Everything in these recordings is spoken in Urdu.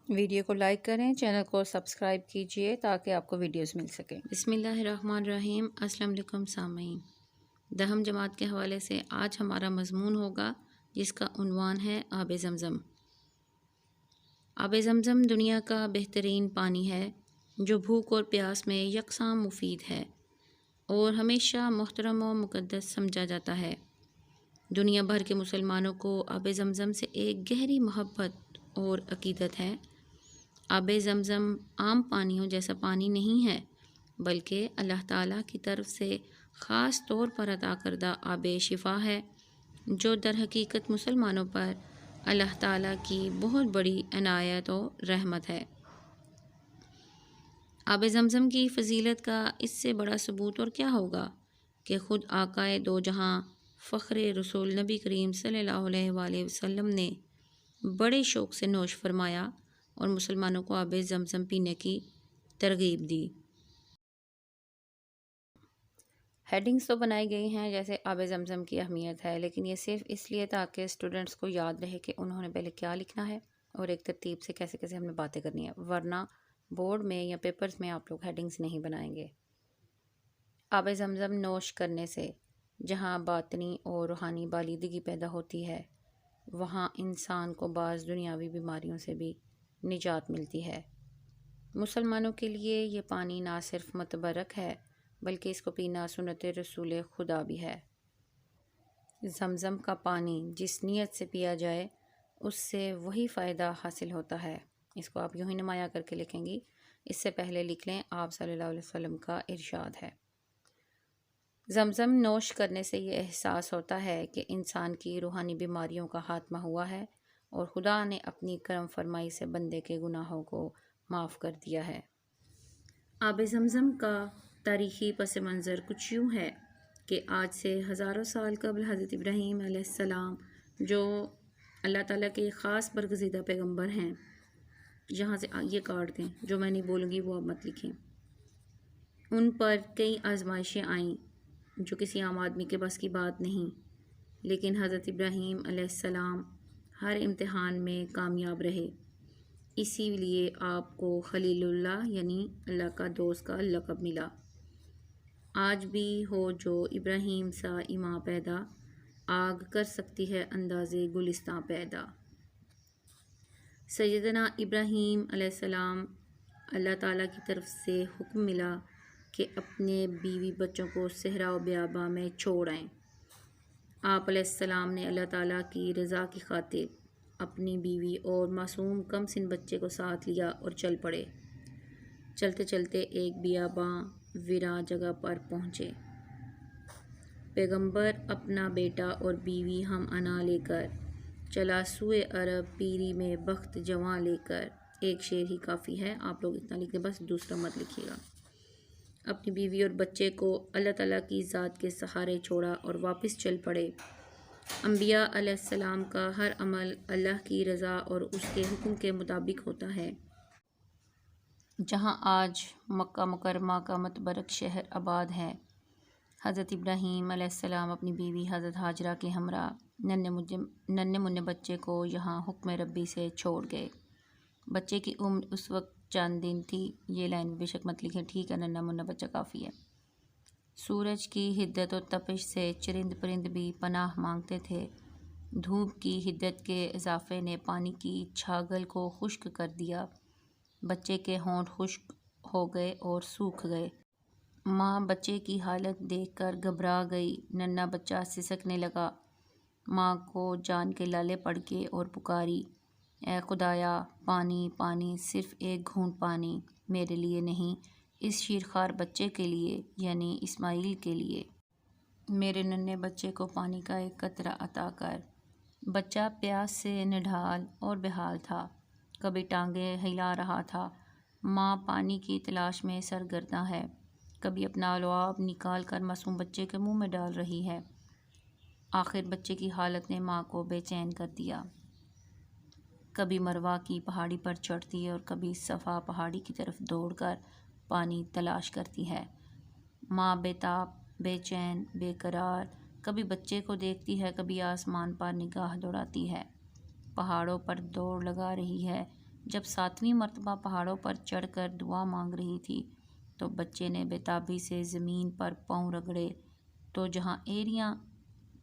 ویڈیو کو لائک کریں، چینل کو سبسکرائب کیجیے تاکہ آپ کو ویڈیوز مل سکیں۔ بسم اللہ الرحمن الرحیم۔ السلام علیکم سامعین، دہم جماعت کے حوالے سے آج ہمارا مضمون ہوگا جس کا عنوان ہے آب زمزم۔ آب زمزم دنیا کا بہترین پانی ہے جو بھوک اور پیاس میں یکساں مفید ہے اور ہمیشہ محترم و مقدس سمجھا جاتا ہے۔ دنیا بھر کے مسلمانوں کو آب زمزم سے ایک گہری محبت اور عقیدت ہے۔ آب زمزم عام پانیوں جیسا پانی نہیں ہے بلکہ اللہ تعالیٰ کی طرف سے خاص طور پر عطا کردہ آب شفا ہے جو در حقیقت مسلمانوں پر اللہ تعالیٰ کی بہت بڑی عنایت و رحمت ہے۔ آب زمزم کی فضیلت کا اس سے بڑا ثبوت اور کیا ہوگا کہ خود آقائے دو جہاں فخر رسول نبی کریم صلی اللہ علیہ وآلہ وسلم نے بڑے شوق سے نوش فرمایا اور مسلمانوں کو آب زمزم پینے کی ترغیب دی۔ ہیڈنگز تو بنائی گئی ہیں جیسے آب زمزم کی اہمیت ہے، لیکن یہ صرف اس لیے تاکہ اسٹوڈنٹس کو یاد رہے کہ انہوں نے پہلے کیا لکھنا ہے اور ایک ترتیب سے کیسے کیسے ہم نے باتیں کرنی ہے، ورنہ بورڈ میں یا پیپرز میں آپ لوگ ہیڈنگز نہیں بنائیں گے۔ آب زمزم نوش کرنے سے جہاں باطنی اور روحانی بالیدگی پیدا ہوتی ہے وہاں انسان کو بعض دنیاوی بیماریوں سے بھی نجات ملتی ہے۔ مسلمانوں کے لیے یہ پانی نہ صرف متبرک ہے بلکہ اس کو پینا سنت رسول خدا بھی ہے۔ زمزم کا پانی جس نیت سے پیا جائے اس سے وہی فائدہ حاصل ہوتا ہے۔ اس کو آپ یوں ہی نمایاں کر کے لکھیں گی، اس سے پہلے لکھ لیں آپ صلی اللہ علیہ وسلم کا ارشاد ہے۔ زمزم نوش کرنے سے یہ احساس ہوتا ہے کہ انسان کی روحانی بیماریوں کا خاتمہ ہوا ہے اور خدا نے اپنی کرم فرمائی سے بندے کے گناہوں کو معاف کر دیا ہے۔ آب زمزم کا تاریخی پس منظر کچھ یوں ہے کہ آج سے ہزاروں سال قبل حضرت ابراہیم علیہ السلام جو اللہ تعالیٰ کے خاص برگزیدہ پیغمبر ہیں، یہاں سے یہ کاٹ دیں، جو میں نہیں بولوں گی وہ اب مت لکھیں، ان پر کئی آزمائشیں آئیں جو کسی عام آدمی کے بس کی بات نہیں، لیکن حضرت ابراہیم علیہ السلام ہر امتحان میں کامیاب رہے، اسی لیے آپ کو خلیل اللہ یعنی اللہ کا دوست کا لقب ملا۔ آج بھی ہو جو ابراہیم سا ایماں پیدا، آگ کر سکتی ہے اندازے گلستاں پیدا۔ سیدنا ابراہیم علیہ السلام اللہ تعالیٰ کی طرف سے حکم ملا کہ اپنے بیوی بچوں کو صحرا و بیاباں میں چھوڑ آئیں۔ آپ علیہ السلام نے اللہ تعالیٰ کی رضا کی خاطر اپنی بیوی اور معصوم کم سن بچے کو ساتھ لیا اور چل پڑے۔ چلتے چلتے ایک بیاباں ویراں جگہ پر پہنچے۔ پیغمبر اپنا بیٹا اور بیوی ہم انا لے کر چلا سوئے عرب، پیری میں بخت جواں لے کر۔ ایک شعر ہی کافی ہے، آپ لوگ اتنا لکھ دیں، بس دوسرا مت لکھیے گا۔ اپنی بیوی اور بچے کو اللہ تعالیٰ کی ذات کے سہارے چھوڑا اور واپس چل پڑے۔ انبیاء علیہ السلام کا ہر عمل اللہ کی رضا اور اس کے حکم کے مطابق ہوتا ہے۔ جہاں آج مکہ مکرمہ کا متبرک شہر آباد ہے، حضرت ابراہیم علیہ السلام اپنی بیوی حضرت ہاجرہ کے ہمراہ ننھے منھے بچے کو یہاں حکم ربی سے چھوڑ گئے۔ بچے کی عمر اس وقت چند دن تھی، یہ لائن بے شک مت لکھیں، ٹھیک ہے، ننھا منھا بچہ کافی ہے۔ سورج کی حدت و تپش سے چرند پرند بھی پناہ مانگتے تھے۔ دھوپ کی حدت کے اضافے نے پانی کی چھاگل کو خشک کر دیا۔ بچے کے ہونٹ خشک ہو گئے اور سوکھ گئے۔ ماں بچے کی حالت دیکھ کر گھبرا گئی، ننھا بچہ سسکنے لگا۔ ماں کو جان کے لالے پڑ کے اور پکاری، اے خدایا، پانی پانی، صرف ایک گھونٹ پانی، میرے لیے نہیں، اس شیرخوار بچے کے لیے یعنی اسماعیل کے لیے۔ میرے ننھے بچے کو پانی کا ایک قطرہ عطا کر۔ بچہ پیاس سے نڈھال اور بحال تھا، کبھی ٹانگیں ہلا رہا تھا۔ ماں پانی کی تلاش میں سرگرداں ہے، کبھی اپنا لعاب نکال کر معصوم بچے کے منہ میں ڈال رہی ہے۔ آخر بچے کی حالت نے ماں کو بے چین کر دیا۔ کبھی مروہ کی پہاڑی پر چڑھتی اور کبھی صفا پہاڑی کی طرف دوڑ کر پانی تلاش کرتی ہے۔ ماں بے تاب، بے چین، بے قرار، کبھی بچے کو دیکھتی ہے، کبھی آسمان پر نگاہ دوڑاتی ہے۔ پہاڑوں پر دوڑ لگا رہی ہے، جب 7ویں مرتبہ پہاڑوں پر چڑھ کر دعا مانگ رہی تھی تو بچے نے بےتابی سے زمین پر پاؤں رگڑے تو جہاں ایریاں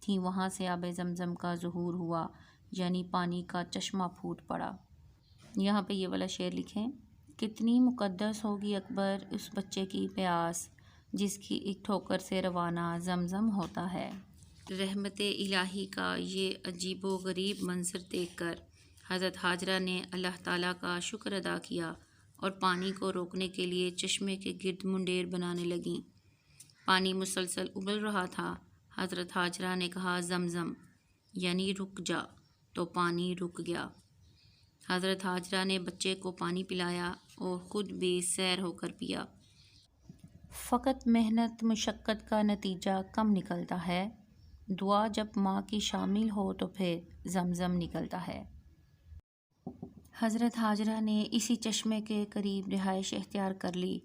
تھیں وہاں سے آب زمزم کا ظہور ہوا، یعنی پانی کا چشمہ پھوٹ پڑا۔ یہاں پہ یہ والا شعر لکھیں، کتنی مقدس ہوگی اکبر اس بچے کی پیاس، جس کی ایک ٹھوکر سے روانہ زمزم ہوتا ہے۔ رحمت الہی کا یہ عجیب و غریب منظر دیکھ کر حضرت حاجرہ نے اللہ تعالیٰ کا شکر ادا کیا اور پانی کو روکنے کے لیے چشمے کے گرد منڈیر بنانے لگیں۔ پانی مسلسل ابل رہا تھا۔ حضرت حاجرہ نے کہا زمزم، یعنی رک جا، تو پانی رک گیا۔ حضرت حاجرہ نے بچے کو پانی پلایا اور خود بھی سیر ہو کر پیا۔ فقط محنت مشقت کا نتیجہ کم نکلتا ہے، دعا جب ماں کی شامل ہو تو پھر زمزم نکلتا ہے۔ حضرت حاجرہ نے اسی چشمے کے قریب رہائش اختیار کر لی۔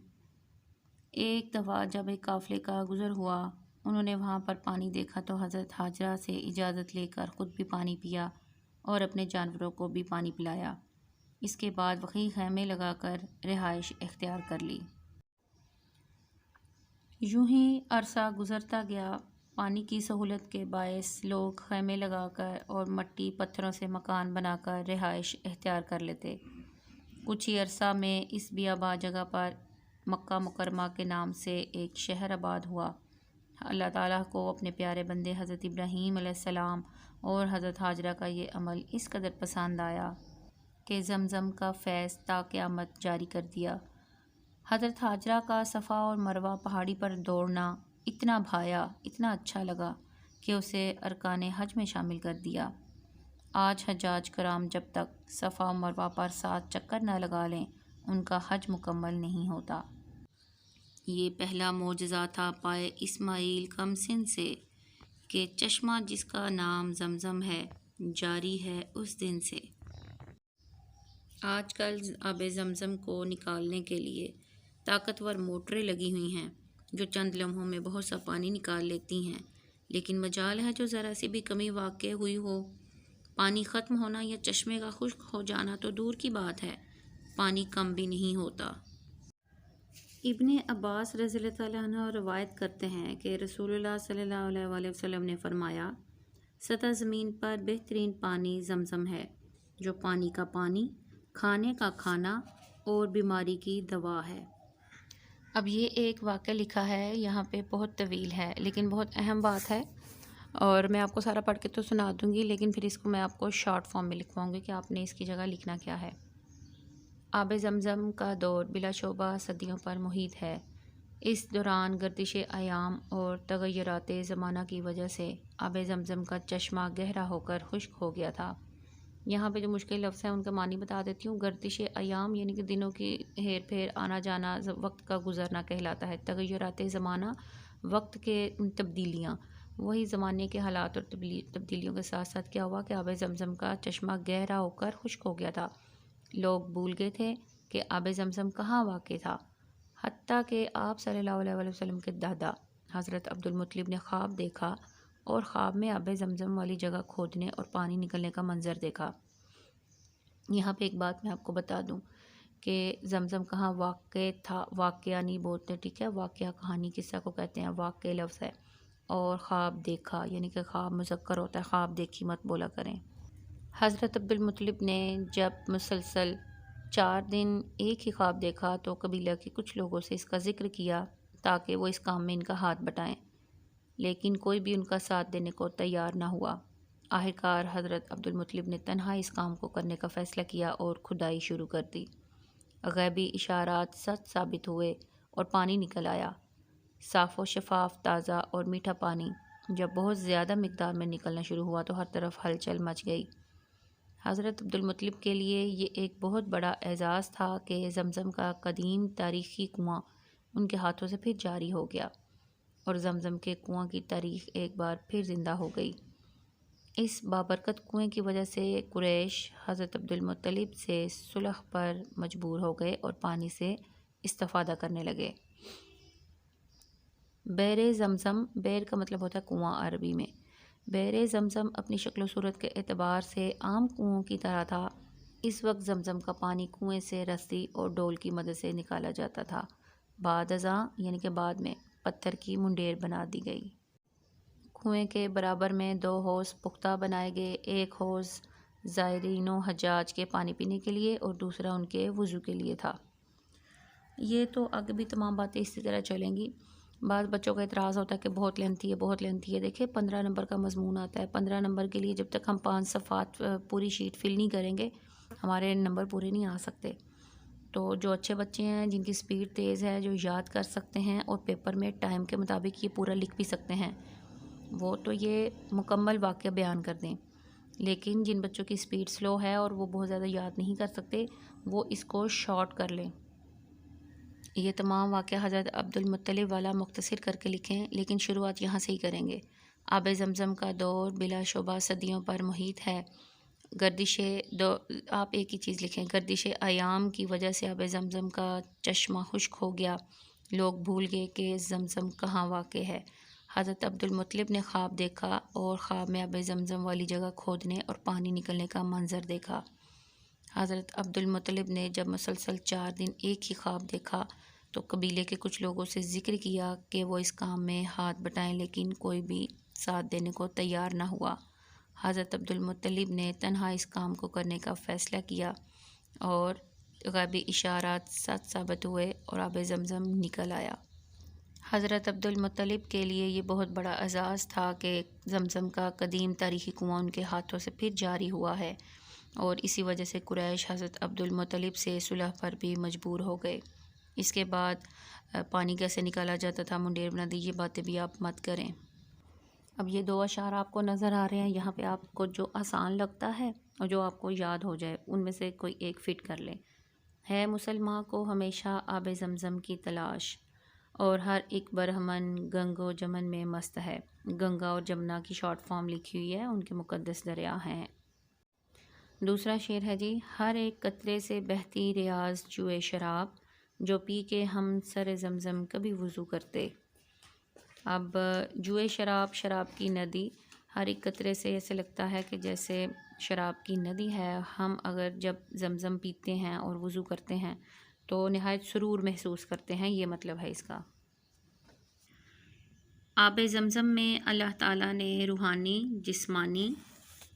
ایک دفعہ جب ایک قافلے کا گزر ہوا، انہوں نے وہاں پر پانی دیکھا تو حضرت حاجرہ سے اجازت لے کر خود بھی پانی پیا اور اپنے جانوروں کو بھی پانی پلایا۔ اس کے بعد وہیں خیمے لگا کر رہائش اختیار کر لی۔ یوں ہی عرصہ گزرتا گیا۔ پانی کی سہولت کے باعث لوگ خیمے لگا کر اور مٹی پتھروں سے مکان بنا کر رہائش اختیار کر لیتے۔ کچھ ہی عرصہ میں اس بیاباں جگہ پر مکہ مکرمہ کے نام سے ایک شہر آباد ہوا۔ اللہ تعالیٰ کو اپنے پیارے بندے حضرت ابراہیم علیہ السلام اور حضرت حاجرہ کا یہ عمل اس قدر پسند آیا کہ زمزم کا فیض تا قیامت جاری کر دیا۔ حضرت حاجرہ کا صفا اور مروہ پہاڑی پر دوڑنا اتنا بھایا، اتنا اچھا لگا کہ اسے ارکان حج میں شامل کر دیا۔ آج حجاج کرام جب تک صفا و مروہ پر 7 چکر نہ لگا لیں ان کا حج مکمل نہیں ہوتا۔ یہ پہلا معجزہ تھا پائے اسماعیل کمسن سے کہ چشمہ جس کا نام زمزم ہے جاری ہے اس دن سے۔ آج کل آب زمزم کو نکالنے کے لیے طاقتور موٹریں لگی ہوئی ہیں جو چند لمحوں میں بہت سا پانی نکال لیتی ہیں، لیکن مجال ہے جو ذرا سی بھی کمی واقع ہوئی ہو، پانی ختم ہونا یا چشمے کا خشک ہو جانا تو دور کی بات ہے، پانی کم بھی نہیں ہوتا۔ ابن عباس رضی اللہ تعالیٰ عنہ روایت کرتے ہیں کہ رسول اللہ صلی اللہ علیہ وآلہ وسلم نے فرمایا، سطح زمین پر بہترین پانی زمزم ہے، جو پانی کا پانی، کھانے کا کھانا اور بیماری کی دوا ہے۔ اب یہ ایک واقعہ لکھا ہے، یہاں پہ بہت طویل ہے لیکن بہت اہم بات ہے، اور میں آپ کو سارا پڑھ کے تو سنا دوں گی لیکن پھر اس کو میں آپ کو شارٹ فارم میں لکھواؤں گی کہ آپ نے اس کی جگہ لکھنا کیا ہے۔ آب زمزم کا دور بلا شبہ صدیوں پر محیط ہے۔ اس دوران گردش ایام اور تغیرات زمانہ کی وجہ سے آب زمزم کا چشمہ گہرا ہو کر خشک ہو گیا تھا۔ یہاں پہ جو مشکل لفظ ہیں ان کا معنی بتا دیتی ہوں۔ گردش ایام یعنی کہ دنوں کی ہیر پھیر، آنا جانا، وقت کا گزرنا کہلاتا ہے۔ تغیرات زمانہ، وقت کے تبدیلیاں، وہی زمانے کے حالات اور تبدیلیوں کے ساتھ ساتھ کیا ہوا کہ آب زمزم کا چشمہ گہرا ہو کر خشک ہو گیا تھا۔ لوگ بھول گئے تھے کہ آب زمزم کہاں واقع تھا، حتیٰ کہ آپ صلی اللہ علیہ وآلہ وسلم کے دادا حضرت عبد المطلب نے خواب دیکھا اور خواب میں آب زمزم والی جگہ کھودنے اور پانی نکلنے کا منظر دیکھا۔ یہاں پہ ایک بات میں آپ کو بتا دوں کہ زمزم کہاں واقع تھا، واقعہ نہیں بولتے، ٹھیک ہے، واقعہ کہانی قصہ کو کہتے ہیں، واقع لفظ ہے، اور خواب دیکھا یعنی کہ خواب مذکر ہوتا ہے، خواب دیکھی مت بولا کریں۔ حضرت عبد المطلب نے جب مسلسل 4 دن ایک ہی خواب دیکھا تو قبیلہ کے کچھ لوگوں سے اس کا ذکر کیا تاکہ وہ اس کام میں ان کا ہاتھ بٹائیں، لیکن کوئی بھی ان کا ساتھ دینے کو تیار نہ ہوا۔ آخرکار حضرت عبد المطلب نے تنہا اس کام کو کرنے کا فیصلہ کیا اور کھدائی شروع کر دی۔ غیبی اشارات سچ ثابت ہوئے اور پانی نکل آیا، صاف و شفاف، تازہ اور میٹھا پانی۔ جب بہت زیادہ مقدار میں نکلنا شروع ہوا تو ہر طرف ہلچل مچ گئی۔ حضرت عبد المطلب کے لیے یہ ایک بہت بڑا اعزاز تھا کہ زمزم کا قدیم تاریخی کنواں ان کے ہاتھوں سے پھر جاری ہو گیا اور زمزم کے کنواں کی تاریخ ایک بار پھر زندہ ہو گئی۔ اس بابرکت کنویں کی وجہ سے قریش حضرت عبد المطلب سے صلح پر مجبور ہو گئے اور پانی سے استفادہ کرنے لگے۔ بئر زمزم، بئر کا مطلب ہوتا ہے کنواں عربی میں۔ بئر زمزم اپنی شکل و صورت کے اعتبار سے عام کنووں کی طرح تھا، اس وقت زمزم کا پانی کنویں سے رسی اور ڈول کی مدد سے نکالا جاتا تھا۔ بعد ازاں یعنی کہ بعد میں پتھر کی منڈیر بنا دی گئی۔ کنویں کے برابر میں 2 حوض پختہ بنائے گئے، ایک حوض زائرین و حجاج کے پانی پینے کے لیے اور دوسرا ان کے وضو کے لیے تھا۔ یہ تو آگے بھی تمام باتیں اسی طرح چلیں گی۔ بعض بچوں کا اعتراض ہوتا ہے کہ بہت لینتھی ہے، بہت لینتھی ہے۔ دیکھیں 15 نمبر کا مضمون آتا ہے، 15 نمبر کے لیے جب تک ہم 5 صفحات پوری شیٹ فل نہیں کریں گے ہمارے نمبر پورے نہیں آ سکتے۔ تو جو اچھے بچے ہیں، جن کی سپیڈ تیز ہے، جو یاد کر سکتے ہیں اور پیپر میں ٹائم کے مطابق یہ پورا لکھ بھی سکتے ہیں، وہ تو یہ مکمل واقعہ بیان کر دیں۔ لیکن جن بچوں کی سپیڈ سلو ہے اور وہ بہت زیادہ یاد نہیں کر سکتے، وہ اس کو شارٹ کر لیں۔ یہ تمام واقعہ حضرت عبد المطلب والا مختصر کر کے لکھیں، لیکن شروعات یہاں سے ہی کریں گے۔ آب زمزم کا دور بلا شبہ صدیوں پر محیط ہے۔ آپ ایک ہی چیز لکھیں، گردش ایام کی وجہ سے آب زمزم کا چشمہ خشک ہو گیا، لوگ بھول گئے کہ زمزم کہاں واقع ہے۔ حضرت عبد المطلب نے خواب دیکھا اور خواب میں آب زمزم والی جگہ کھودنے اور پانی نکلنے کا منظر دیکھا۔ حضرت عبد المطلب نے جب مسلسل 4 دن ایک ہی خواب دیکھا تو قبیلے کے کچھ لوگوں سے ذکر کیا کہ وہ اس کام میں ہاتھ بٹائیں، لیکن کوئی بھی ساتھ دینے کو تیار نہ ہوا۔ حضرت عبد المطلب نے تنہا اس کام کو کرنے کا فیصلہ کیا اور غیبی اشارات سچ ثابت ہوئے اور آب زمزم نکل آیا۔ حضرت عبد المطلب کے لیے یہ بہت بڑا اعزاز تھا کہ زمزم کا قدیم تاریخی کنواں ان کے ہاتھوں سے پھر جاری ہوا ہے، اور اسی وجہ سے قریش حضرت عبد المطلب سے صلح پر بھی مجبور ہو گئے۔ اس کے بعد پانی کیسے نکالا جاتا تھا، منڈیر بنا دی، یہ باتیں بھی آپ مت کریں۔ اب یہ 2 اشعار آپ کو نظر آ رہے ہیں، یہاں پہ آپ کو جو آسان لگتا ہے اور جو آپ کو یاد ہو جائے ان میں سے کوئی ایک فٹ کر لیں۔ ہے مسلمان کو ہمیشہ آب زمزم کی تلاش، اور ہر ایک برہمن گنگ و جمن میں مست ہے۔ گنگا اور جمنا کی شارٹ فارم لکھی ہوئی ہے، ان کے مقدس دریا ہیں۔ دوسرا شعر ہے جی، ہر ایک قطرے سے بہتی ریاض جوئے شراب، جو پی کے ہم سر زمزم کبھی وضو کرتے۔ اب جوئے شراب، شراب کی ندی، ہر ایک قطرے سے ایسے لگتا ہے کہ جیسے شراب کی ندی ہے۔ ہم اگر جب زمزم پیتے ہیں اور وضو کرتے ہیں تو نہایت سرور محسوس کرتے ہیں، یہ مطلب ہے اس کا۔ آب زمزم میں اللہ تعالیٰ نے روحانی جسمانی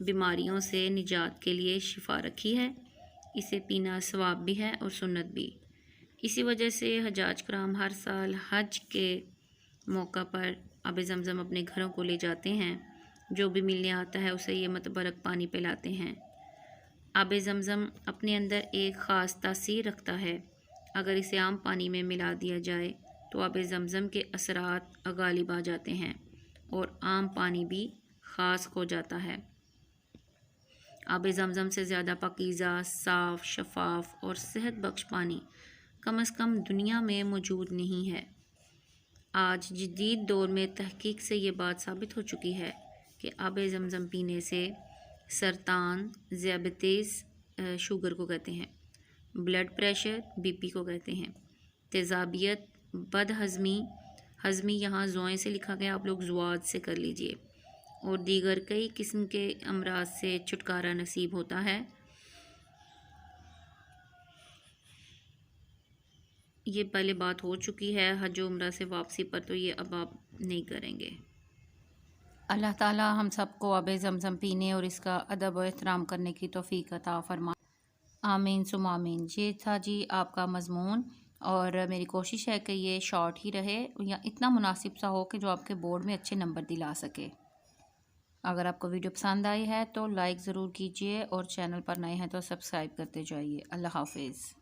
بیماریوں سے نجات کے لیے شفا رکھی ہے۔ اسے پینا ثواب بھی ہے اور سنت بھی۔ اسی وجہ سے حجاج کرام ہر سال حج کے موقع پر آب زمزم اپنے گھروں کو لے جاتے ہیں، جو بھی ملنے آتا ہے اسے یہ متبرک پانی پلاتے ہیں۔ آب زمزم اپنے اندر ایک خاص تاثیر رکھتا ہے۔ اگر اسے عام پانی میں ملا دیا جائے تو آب زمزم کے اثرات غالب آ جاتے ہیں اور عام پانی بھی خاص ہو جاتا ہے۔ آب زمزم سے زیادہ پاکیزہ، صاف، شفاف اور صحت بخش پانی کم از کم دنیا میں موجود نہیں ہے۔ آج جدید دور میں تحقیق سے یہ بات ثابت ہو چکی ہے کہ آب زمزم پینے سے سرطان، ذیابیطس، شوگر کو کہتے ہیں، بلڈ پریشر، BP کو کہتے ہیں، تیزابیت، بد ہضمی، ہضمی یہاں زوئیں سے لکھا گیا، آپ لوگ زواد سے کر لیجئے، اور دیگر کئی قسم کے امراض سے چھٹکارا نصیب ہوتا ہے۔ یہ پہلے بات ہو چکی ہے حج و عمرہ سے واپسی پر، تو یہ اب آپ نہیں کریں گے۔ اللہ تعالی ہم سب کو آب زمزم پینے اور اس کا ادب و احترام کرنے کی توفیق عطا فرمائے، آمین ثم آمین۔ یہ تھا جی آپ کا مضمون، اور میری کوشش ہے کہ یہ شارٹ ہی رہے یا اتنا مناسب سا ہو کہ جو آپ کے بورڈ میں اچھے نمبر دلا سکے۔ اگر آپ کو ویڈیو پسند آئی ہے تو لائک ضرور کیجئے، اور چینل پر نئے ہیں تو سبسکرائب کرتے جائیے۔ اللہ حافظ۔